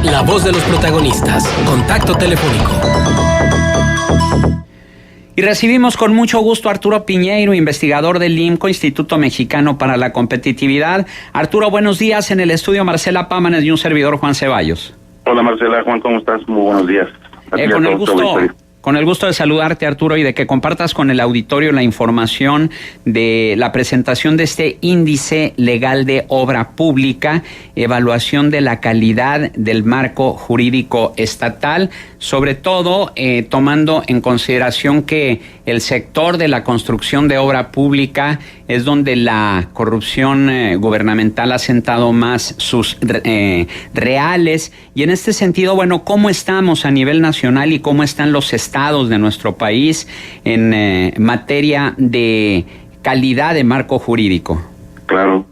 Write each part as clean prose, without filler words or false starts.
La voz de los protagonistas. Contacto telefónico. Y recibimos con mucho gusto a Arturo Piñeiro, investigador del IMCO, Instituto Mexicano para la Competitividad. Arturo, buenos días. En el estudio Marcela Pámanes y un servidor, Juan Ceballos. Hola Marcela, Juan, ¿cómo estás? Muy buenos días. Con el gusto de saludarte, Arturo, y de que compartas con el auditorio la información de la presentación de este índice legal de obra pública, evaluación de la calidad del marco jurídico estatal, sobre todo tomando en consideración que el sector de la construcción de obra pública es donde la corrupción gubernamental ha sentado más sus reales. Y en este sentido, bueno, ¿cómo estamos a nivel nacional y cómo están los estados de nuestro país en materia de calidad de marco jurídico? Claro.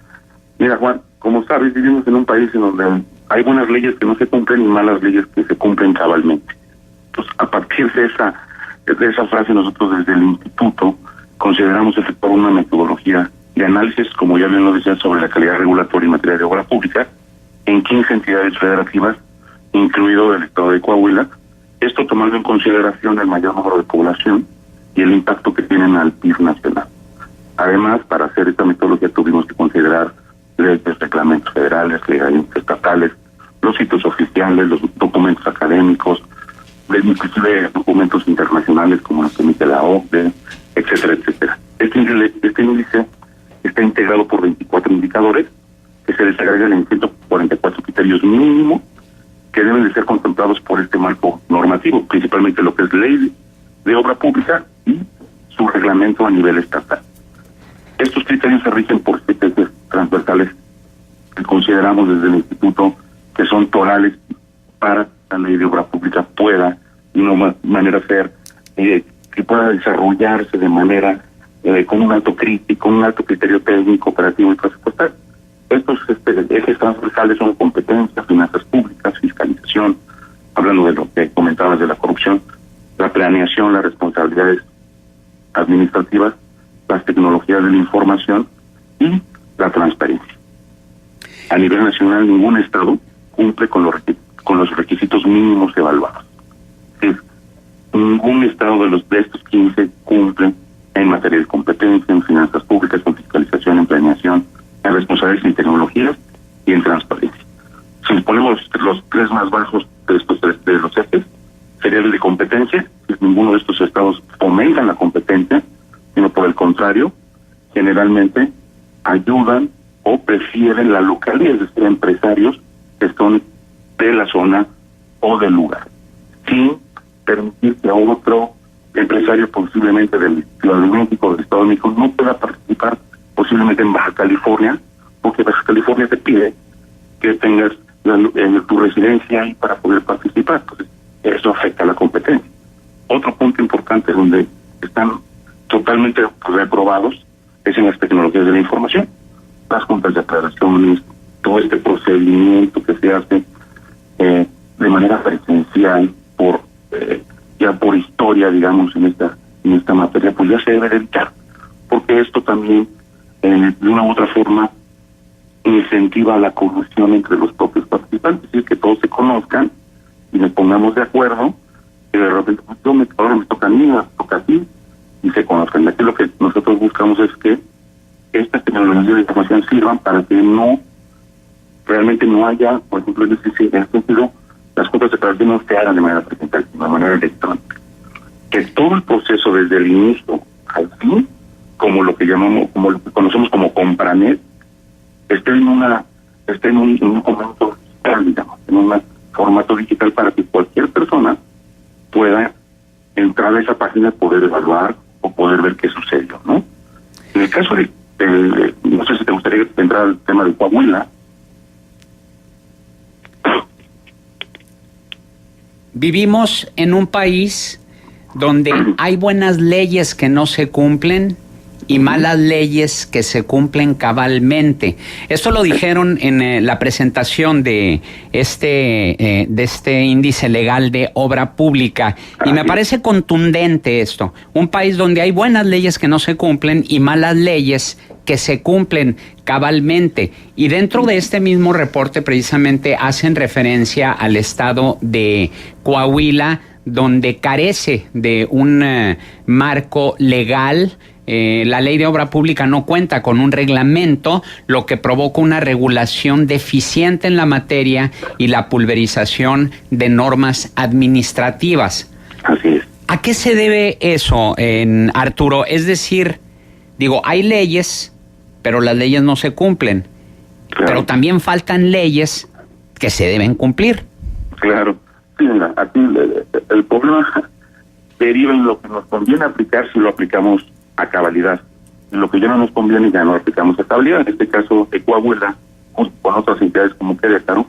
Mira, Juan, como sabes, vivimos en un país en donde hay buenas leyes que no se cumplen y malas leyes que se cumplen cabalmente. Entonces, a partir de esa frase, nosotros desde el Instituto consideramos efectuar una metodología de análisis, como ya bien lo decía, sobre la calidad regulatoria en materia de obra pública en 15 entidades federativas, incluido el estado de Coahuila. Esto tomando en consideración el mayor número de población y el impacto que tienen al PIB nacional. Además, para hacer esta metodología tuvimos que considerar leyes, reglamentos federales, reglamentos estatales, los sitios oficiales, los documentos académicos, inclusive documentos internacionales como los que emite la OCDE, etcétera, etcétera. Este índice está integrado por 24 indicadores que se les agregan en 144 criterios mínimos que deben de ser contemplados por este marco normativo, principalmente lo que es ley de obra pública y su reglamento a nivel estatal. Estos criterios se rigen por 7 ejes transversales que consideramos desde el Instituto que son torales para que la ley de obra pública pueda, de una manera que pueda desarrollarse de manera con un alto crítico, un alto criterio técnico, operativo y presupuestal. Estos ejes transversales son competencia, finanzas públicas, fiscalización, hablando de lo que comentabas de la corrupción, la planeación, las responsabilidades administrativas, las tecnologías de la información y la transparencia. A nivel nacional, ningún estado cumple con los requisitos mínimos evaluados. Ningún estado de estos 15 cumple en materia de competencia, en finanzas públicas, en fiscalización, en planeación, en responsabilidades en tecnologías y en transparencia. Si ponemos los 3 más bajos de estos 3 de los ejes, sería el de competencia. Si ninguno de estos estados fomentan la competencia, sino por el contrario, generalmente ayudan o prefieren la localidad, es decir, empresarios que son de la zona o del lugar, sin permitir que a otro empresario posiblemente del Ciudad de México o del Estado de México no pueda participar posiblemente en Baja California, porque Baja California te pide que tengas tu residencia ahí para poder participar. Entonces, eso afecta a la competencia. Otro punto importante donde están totalmente reprobados es en las tecnologías de la información, las juntas de aclaraciones, todo este procedimiento que se hace de manera presencial ya por historia, digamos, en esta materia, pues ya se debe de evitar, porque esto también de una u otra forma incentiva la corrupción entre los propios participantes, es decir, que todos se conozcan y nos pongamos de acuerdo, y de repente ahora me toca a mí, me toca a ti, y se conozcan. Aquí lo que nosotros buscamos es que estas tecnologías de información sirvan para que realmente no haya, por ejemplo, en este sentido, las juntas de aclaración no se hagan de manera presencial, sino de manera electrónica. Que todo el proceso desde el inicio al fin, como lo que conocemos como Compranet, esté en un formato digital, digamos, en un formato digital para que cualquier persona pueda entrar a esa página y poder evaluar o poder ver qué sucedió, ¿no? En el caso no sé si te gustaría entrar al tema de Coahuila. Vivimos en un país donde hay buenas leyes que no se cumplen y malas leyes que se cumplen cabalmente. Esto lo dijeron en la presentación de este índice legal de obra pública, y me parece contundente esto. Un país donde hay buenas leyes que no se cumplen y malas leyes que se cumplen cabalmente. Y dentro de este mismo reporte precisamente hacen referencia al estado de Coahuila, donde carece de un marco legal. La ley de obra pública no cuenta con un reglamento, lo que provoca una regulación deficiente en la materia y la pulverización de normas administrativas. Así es. ¿A qué se debe eso, Arturo? Es decir, hay leyes, pero las leyes no se cumplen. Claro. Pero también faltan leyes que se deben cumplir. Claro. Sí, mira, aquí el problema deriva en lo que nos conviene aplicar si lo aplicamos a cabalidad. En lo que ya no nos conviene ya no lo aplicamos a cabalidad. En este caso de Coahuila, con otras entidades como Querétaro,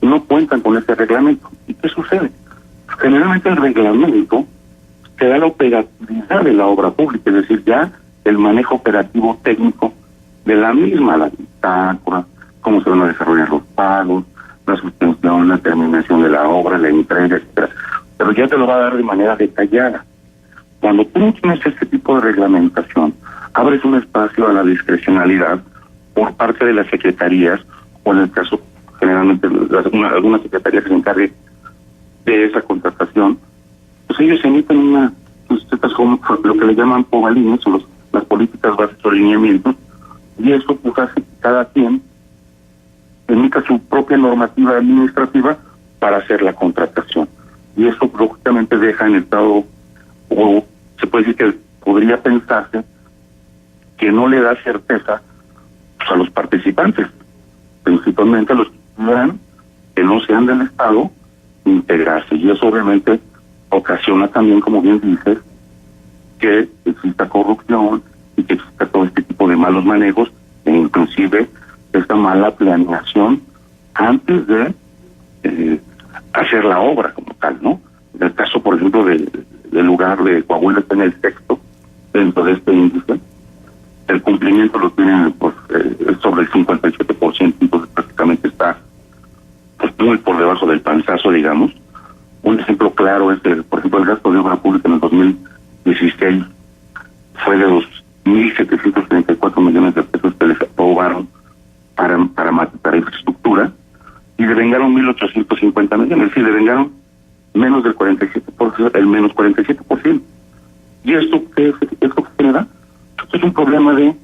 no cuentan con este reglamento. ¿Y qué sucede? Generalmente el reglamento te da la operatividad de la obra pública, es decir, ya el manejo operativo técnico de la misma, la bitácora, cómo se van a desarrollar los pagos, la suspensión, la terminación de la obra, la entrega, etcétera. Pero ya te lo va a dar de manera detallada. Cuando tú no tienes este tipo de reglamentación, abres un espacio a la discrecionalidad por parte de las secretarías, o en el caso, generalmente, alguna secretaría que se encargue de esa contratación, pues ellos emiten lo que le llaman POVALINES, o las políticas bases o lineamientos, y eso pues hace que cada quien emita su propia normativa administrativa para hacer la contratación. Y eso lógicamente deja en estado, o se puede decir que podría pensarse que no le da certeza pues, a los participantes, principalmente a los que quieran que no sean del Estado, integrarse. Y eso obviamente ocasiona también, como bien dices, que exista corrupción y que exista todo este tipo de malos manejos, e inclusive esta mala planeación antes de hacer la obra como tal, ¿no? En el caso, por ejemplo, del lugar de Coahuila está en el texto dentro de este índice, el cumplimiento lo tienen pues, sobre el 57%, entonces prácticamente está pues, muy por debajo del panzazo, digamos. Un ejemplo claro es, por ejemplo, el gasto de obra pública en el 2016 fue de 2.734 millones de pesos que les aprobaron para infraestructura, y devengaron 1.850 millones, es decir, devengaron menos del 47%, el menos 47%. ¿Y esto qué genera? Esto es un problema de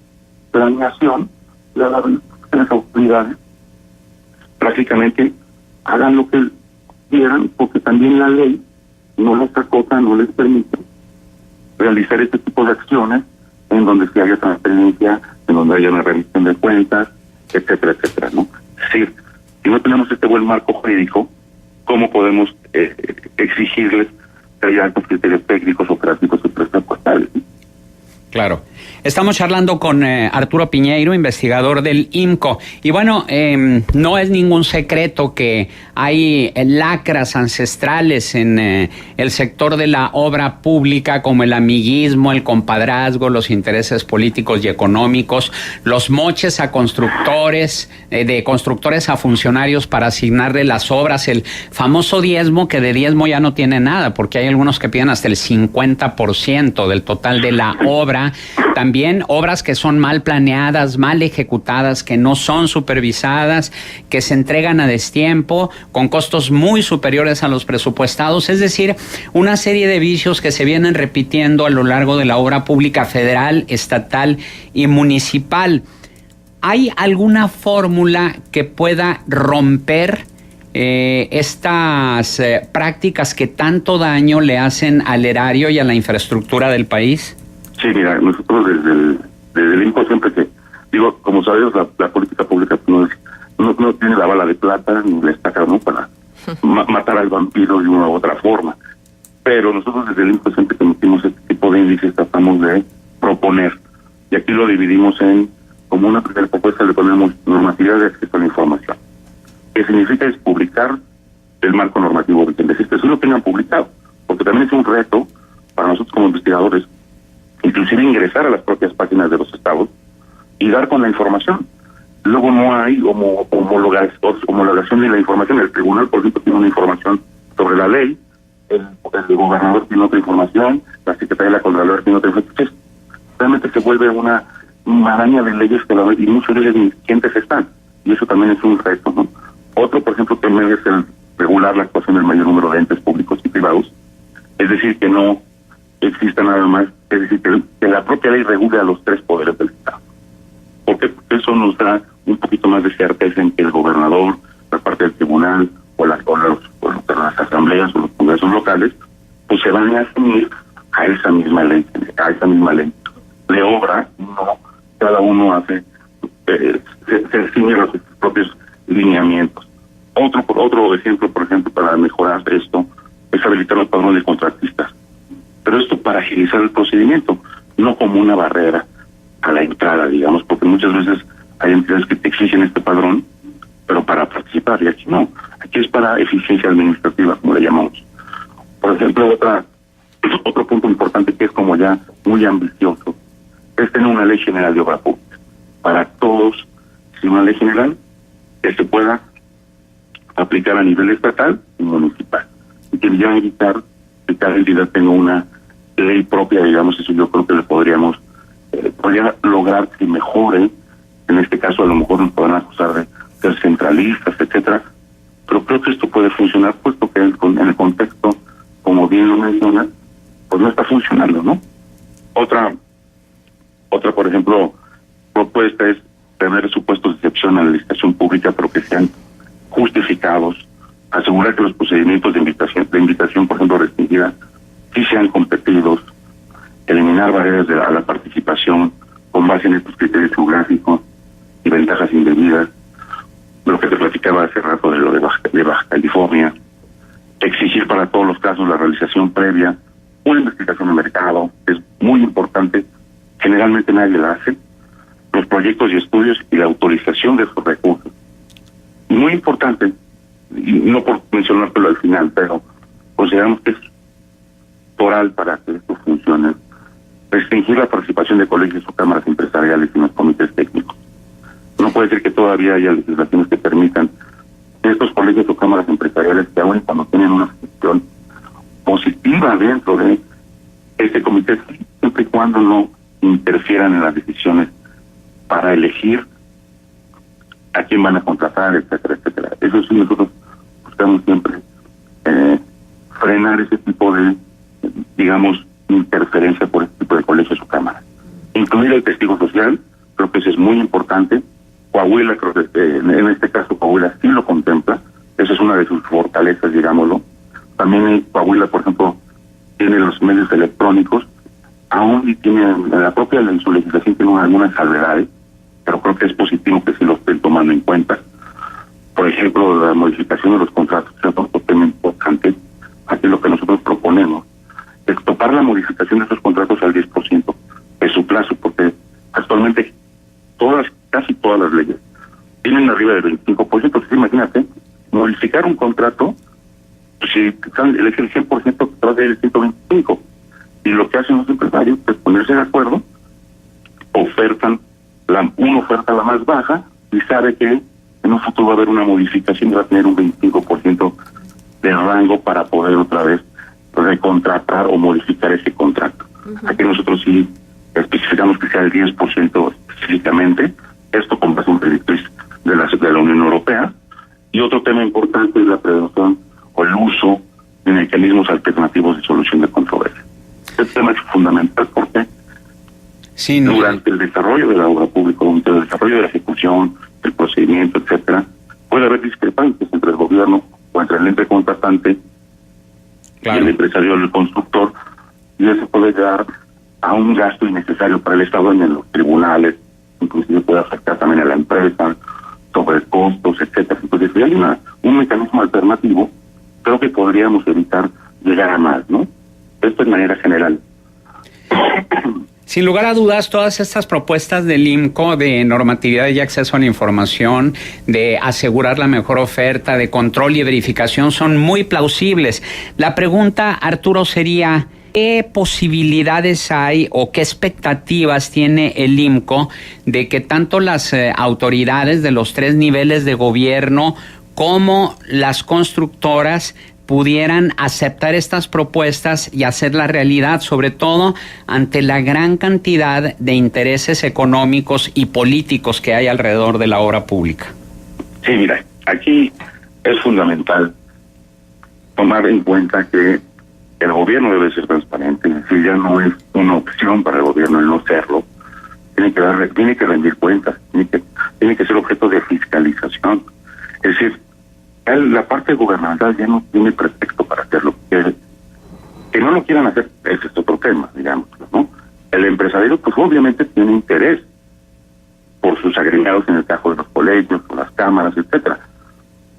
planeación, de las autoridades prácticamente hagan lo que quieran, porque también la ley no les acota, no les permite realizar este tipo de acciones en donde sí haya transparencia, en donde haya una rendición de cuentas, etcétera, etcétera, ¿no? Es decir, si no tenemos este buen marco jurídico, ¿cómo podemos exigirles que haya altos criterios técnicos, operativos y presupuestales? Claro. Estamos charlando con Arturo Piñeiro, investigador del IMCO. Y bueno, no es ningún secreto que hay lacras ancestrales en el sector de la obra pública, como el amiguismo, el compadrazgo, los intereses políticos y económicos, los moches a constructores, de constructores a funcionarios para asignarle las obras, el famoso diezmo, que de diezmo ya no tiene nada, porque hay algunos que piden hasta el 50% del total de la obra. También obras que son mal planeadas, mal ejecutadas, que no son supervisadas, que se entregan a destiempo, con costos muy superiores a los presupuestados. Es decir, una serie de vicios que se vienen repitiendo a lo largo de la obra pública federal, estatal y municipal. ¿Hay alguna fórmula que pueda romper estas prácticas que tanto daño le hacen al erario y a la infraestructura del país? Sí, mira, nosotros desde el INCO siempre que, digo, como sabes, la política pública no tiene la bala de plata ni la estaca, ¿no? Para matar al vampiro de una u otra forma. Pero nosotros desde el INCO siempre que emitimos este tipo de índices tratamos de proponer, y aquí lo dividimos como una primera propuesta le ponemos normatividad de acceso a la información. ¿Qué significa? Es publicar el marco normativo vigente, es decir, que sí lo tengan publicado, porque también es un reto para nosotros como investigadores inclusive ingresar a las propias páginas de los estados y dar con la información. Luego no hay homologación de la información. El tribunal, por ejemplo, tiene una información sobre la ley, el gobernador tiene otra información, la Secretaría de la Contraloría tiene otra información. Realmente se vuelve una maraña de leyes que y muchos de ellos ni siquiera están. Y eso también es un reto, ¿no? Otro, por ejemplo, también es el regular la actuación del mayor número de entes públicos y privados. Es decir, que no exista nada más, es decir, que la propia ley regule a los tres poderes del Estado. Porque eso nos da un poquito más de certeza en que el gobernador, la parte del tribunal, o las asambleas o los congresos locales, pues se van a asumir a esa misma ley de obra, no cada uno hace, se ciñe los propios lineamientos. Otro ejemplo, por ejemplo, para mejorar esto, es habilitar los padrones de contratistas. Pero esto para agilizar el procedimiento, no como una barrera a la entrada, digamos, porque muchas veces hay entidades que te exigen este padrón, pero para participar, y aquí no. Aquí es para eficiencia administrativa, como le llamamos. Por ejemplo, otro punto importante que es como ya muy ambicioso, es tener una ley general de obra pública. Para todos, sin una ley general que se pueda aplicar a nivel estatal y municipal. Y que ya evitar que cada entidad tenga una ley propia, digamos, eso yo creo que le podría lograr que mejore. En este caso a lo mejor nos podrán acusar de ser centralistas, etcétera, pero creo que esto puede funcionar, puesto que en el contexto, como bien lo menciona, pues no está funcionando, ¿no? Otra, por ejemplo, propuesta es tener supuestos de excepción a la licitación pública, pero que sean justificados, asegurar que los procedimientos de invitación, por ejemplo, restringida, sí sean competidos, eliminar barreras a la participación con base en estos criterios geográficos y ventajas indebidas, lo que te platicaba hace rato de lo de Baja California, exigir para todos los casos la realización previa, una investigación de mercado, es muy importante, generalmente nadie la hace, los proyectos y estudios y la autorización de esos recursos. Muy importante, y no por mencionártelo al final, pero consideramos que es oral para que esto funcione, restringir la participación de colegios o cámaras empresariales en los comités técnicos. No puede ser que todavía haya legislaciones que permitan que estos colegios o cámaras empresariales, que aún cuando tienen una gestión positiva dentro de este comité, siempre y cuando no interfieran en las decisiones para elegir a quién van a contratar, etcétera, etcétera. Eso sí, nosotros buscamos siempre frenar ese tipo de, digamos, interferencia por este tipo de colegios o cámaras. Incluir el testigo social, creo que eso es muy importante. Coahuila, creo que en este caso Coahuila sí lo contempla, esa es una de sus fortalezas, digámoslo. También Coahuila, por ejemplo, tiene los medios electrónicos, aún y tiene la propia en su legislación tiene algunas salvedades, pero creo que es positivo que sí lo estén tomando en cuenta. Por ejemplo, la modificación de los contratos es otro tema importante. Aquí lo que nosotros proponemos es topar la modificación de esos contratos al 10% de su plazo, porque actualmente casi todas las leyes tienen arriba del 25%. Entonces, imagínate, modificar un contrato, pues si elige el 100%, te va a ser el 125%. Y lo que hacen los empresarios es ponerse de acuerdo, ofertan una oferta la más baja y sabe que en un futuro va a haber una modificación y va a tener un 25% de rango para poder otra vez recontratar o modificar ese contrato. Aquí nosotros sí especificamos que sea el 10% específicamente, esto con base en directriz de la Unión Europea. Y otro tema importante es la prevención o el uso de mecanismos alternativos de solución de controversia. Este tema es fundamental porque durante el desarrollo de la obra pública, durante el desarrollo de la ejecución, el procedimiento, etcétera, puede haber discrepancias entre el gobierno o entre el ente contratante y el empresario o el constructor, y eso puede llegar a un gasto innecesario para el Estado en los tribunales, inclusive puede afectar también a la empresa, sobre costos, etcétera. Entonces, si hay un mecanismo alternativo, creo que podríamos evitar llegar a más, ¿no? Esto de manera general. Sin lugar a dudas, todas estas propuestas del IMCO de normatividad y acceso a la información, de asegurar la mejor oferta, de control y verificación, son muy plausibles. La pregunta, Arturo, sería, ¿Qué posibilidades hay o qué expectativas tiene el IMCO de que tanto las autoridades de los 3 niveles de gobierno como las constructoras pudieran aceptar estas propuestas y hacerla realidad, sobre todo ante la gran cantidad de intereses económicos y políticos que hay alrededor de la obra pública? Sí, mira, aquí es fundamental tomar en cuenta que el gobierno debe ser transparente, es decir, ya no es una opción para el gobierno el no serlo, tiene que rendir cuentas, tiene que ser objeto de fiscalización. Es decir, la parte gubernamental ya no tiene pretexto para hacerlo. Que no lo quieran hacer, ese es otro tema, digamos, ¿no? El empresario, pues obviamente tiene interés por sus agregados en el caso de los colegios, por las cámaras, etcétera.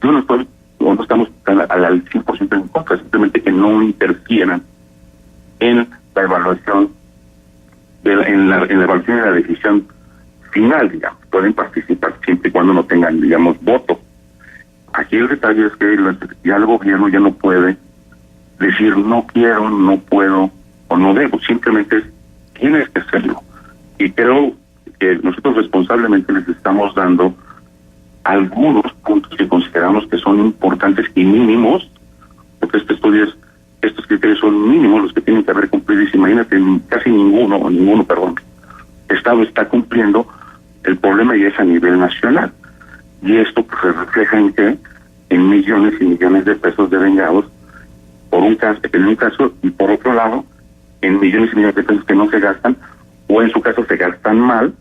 Yo no estoy, o no estamos al 100% en contra, simplemente que no interfieran en la evaluación, en la evaluación de la decisión final, digamos. Pueden participar siempre y cuando no tengan, digamos, voto. Aquí el detalle es que ya el gobierno ya no puede decir no quiero, no puedo o no debo, simplemente tienes que hacerlo. Y creo que nosotros responsablemente les estamos dando algunos puntos que consideramos que son importantes y mínimos, porque estos criterios son mínimos los que tienen que haber cumplido, y si imagínate, casi ninguno, Estado está cumpliendo, el problema ya es a nivel nacional. Y esto pues, se refleja en que en millones y millones de pesos devengados en un caso, y por otro lado, en millones y millones de pesos que no se gastan, o en su caso se gastan mal,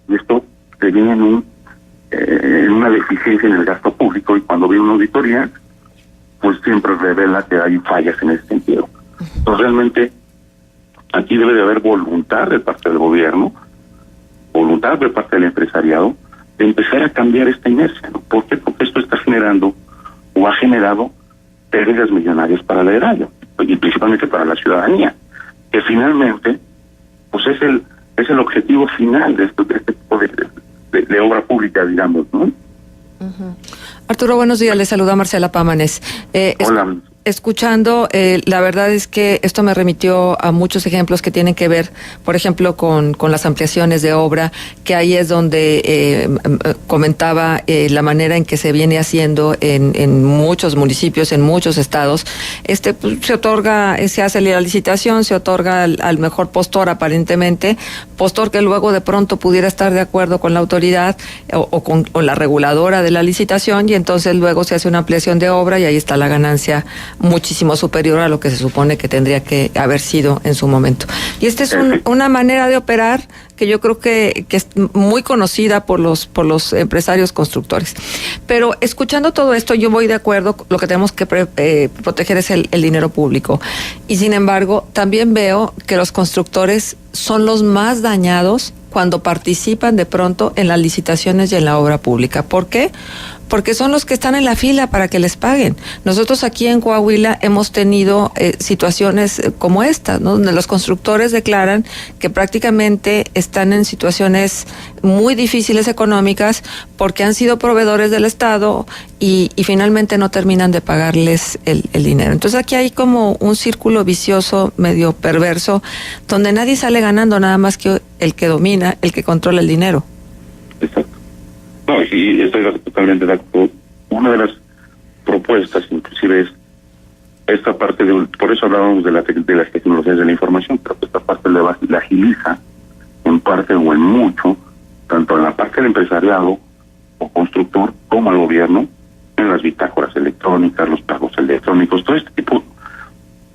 y esto se viene en una deficiencia en el gasto público, y cuando viene una auditoría, pues siempre revela que hay fallas en ese sentido. Entonces realmente aquí debe de haber voluntad de parte del gobierno, voluntad de parte del empresariado, de empezar a cambiar esta inercia, ¿no? ¿Por qué? Porque esto está generando o ha generado pérdidas millonarias para el erario y principalmente para la ciudadanía, que finalmente pues es el objetivo final de este tipo de obra pública, digamos, ¿no? Uh-huh. Arturo, buenos días, le saluda Marcela Pámanes. Hola. Escuchando, la verdad es que esto me remitió a muchos ejemplos que tienen que ver, por ejemplo, con las ampliaciones de obra, que ahí es donde comentaba la manera en que se viene haciendo en muchos municipios, en muchos estados. Pues, se otorga, se hace la licitación, se otorga al mejor postor aparentemente, postor que luego de pronto pudiera estar de acuerdo con la autoridad o con la reguladora de la licitación, y entonces luego se hace una ampliación de obra y ahí está la ganancia muchísimo superior a lo que se supone que tendría que haber sido en su momento. Y esta es una manera de operar que yo creo que es muy conocida por los empresarios constructores. Pero escuchando todo esto, yo voy de acuerdo, lo que tenemos que proteger es el dinero público. Y sin embargo, también veo que los constructores son los más dañados cuando participan de pronto en las licitaciones y en la obra pública. ¿Por qué? Porque son los que están en la fila para que les paguen. Nosotros aquí en Coahuila hemos tenido situaciones como esta, ¿no? Donde los constructores declaran que prácticamente están en situaciones muy difíciles económicas porque han sido proveedores del Estado y finalmente no terminan de pagarles el dinero. Entonces aquí hay como un círculo vicioso medio perverso donde nadie sale ganando, nada más que el que domina, el que controla el dinero. Exacto. No, y estoy totalmente de acuerdo. Una de las propuestas, inclusive, es esta parte por eso hablábamos de las tecnologías de la información, pero que esta parte la agiliza en parte o en mucho, tanto en la parte del empresariado o constructor como al gobierno, en las bitácoras electrónicas, los pagos electrónicos, todo este tipo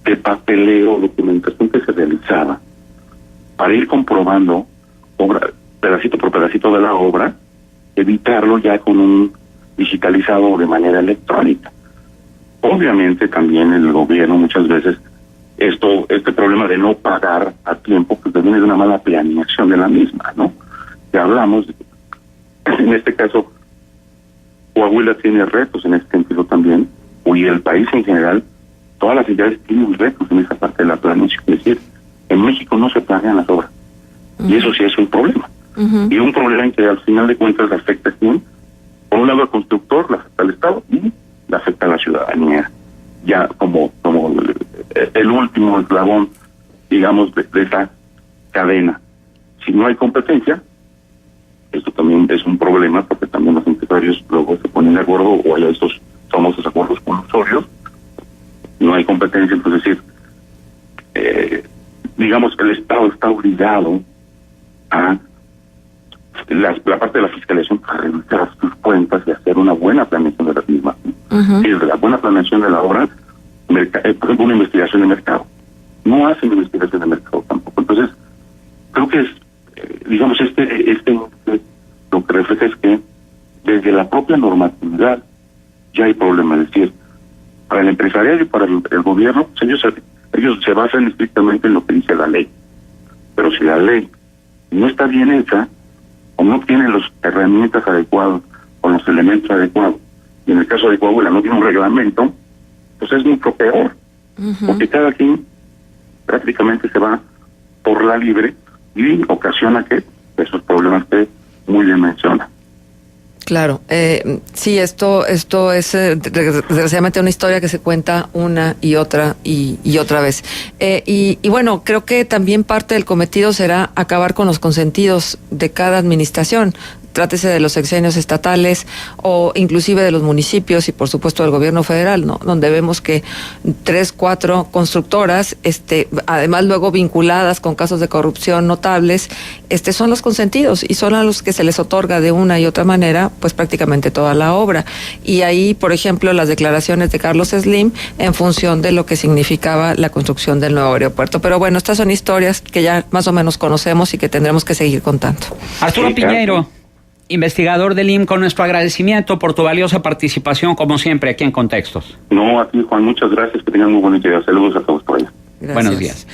de papeleo, documentación que se realizaba para ir comprobando pedacito por pedacito de la obra, evitarlo ya con un digitalizado de manera electrónica. Obviamente también el gobierno muchas veces este problema de no pagar a tiempo pues viene de una mala planeación de la misma, ¿no? Ya hablamos, en este caso Coahuila tiene retos en este sentido también, y el país en general, todas las entidades tienen retos en esa parte de la planeación. Es decir, en México no se planean las obras, y eso sí es un problema. Uh-huh. Y un problema en que al final de cuentas le afecta a quién, por un lado al constructor, le afecta al Estado y le afecta a la ciudadanía, ya como el último eslabón digamos, de esa cadena. Si no hay competencia, esto también es un problema, porque también los empresarios luego se ponen de acuerdo, o hay estos famosos acuerdos colusorios. No hay competencia, entonces digamos que el Estado está obligado a la parte de la fiscalización a revisar sus cuentas y hacer una buena planeación de las mismas. Y desde la buena planeación de la obra, por ejemplo, una investigación de mercado. No hacen investigación de mercado tampoco. Entonces, creo que es, digamos, lo que refleja es que desde la propia normatividad ya hay problemas. Es decir, para el empresariado y para el gobierno, pues ellos se basan estrictamente en lo que dice la ley. Pero si la ley no está bien hecha, o no tiene las herramientas adecuadas o los elementos adecuados, y en el caso de Coahuila no tiene un reglamento, pues es mucho peor, porque cada quien prácticamente se va por la libre y ocasiona que esos problemas que muy bien menciona. Claro, sí, esto es desgraciadamente una historia que se cuenta una y otra y otra vez. Y bueno, creo que también parte del cometido será acabar con los consentidos de cada administración. Trátese de los sexenios estatales o inclusive de los municipios y por supuesto del gobierno federal, ¿no? Donde vemos que 3, 4 constructoras, además luego vinculadas con casos de corrupción notables, son los consentidos y son a los que se les otorga de una y otra manera, pues prácticamente toda la obra. Y ahí, por ejemplo, las declaraciones de Carlos Slim en función de lo que significaba la construcción del nuevo aeropuerto. Pero bueno, estas son historias que ya más o menos conocemos y que tendremos que seguir contando. Arturo Piñeiro, investigador del IMCO, nuestro agradecimiento por tu valiosa participación, como siempre, aquí en Contextos. No, a ti, Juan, muchas gracias, que tengan muy buena idea. Saludos a todos por allá. Buenos días.